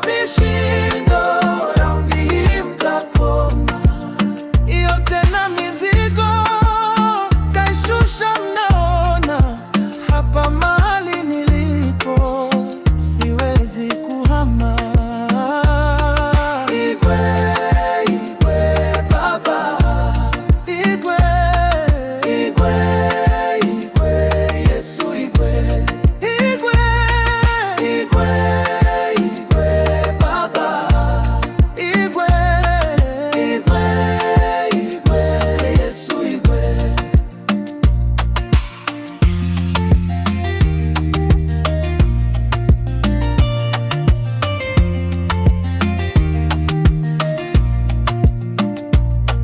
kwa vishindo, raundi hii mtapona. Yote na mizigo kaishusha, mnaona hapa mahali nilipo, siwezi kuhama. Igwe, Igwe Baba, Igwe, Igwe, Igwe Yesu, Igwe, Igwe, Igwe, Igwe Baba, Igwe, Igwe, Igwe Yesu, Igwe.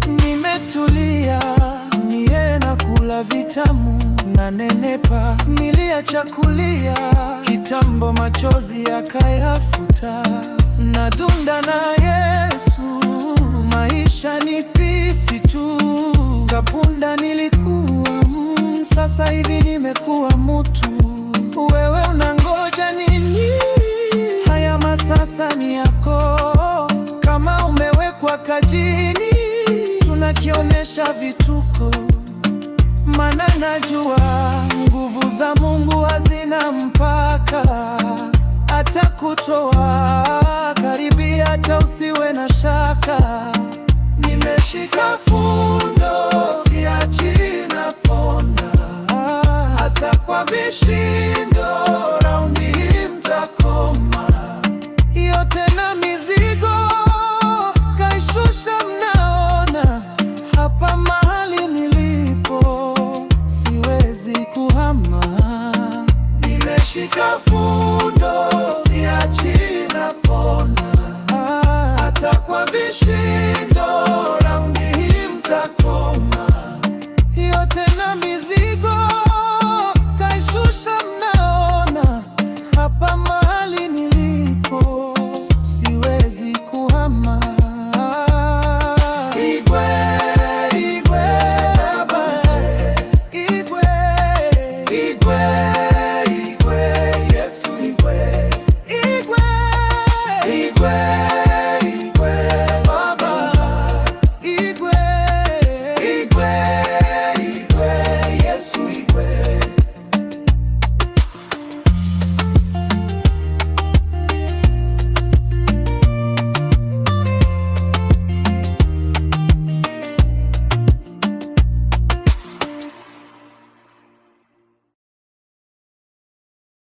Nimetulia, niye nakula vitamu na nenepa, niliacha kulia kitambo, machozi yakayafuta. Nadunda na Yesu, maisha ni pisi tu. Kapunda nilikuwa sasa hivi nimekuwa mutu. Wewe unangoja nini? Haya masasa ni yako, kama umewekwa kajini tunakionesha vituko, maana najua nguvu za Mungu hazina mpaka. Atakutoa karibia, hata usiwe na shaka. Nimeshika fundo, siachi, napona hata kwa vishindo.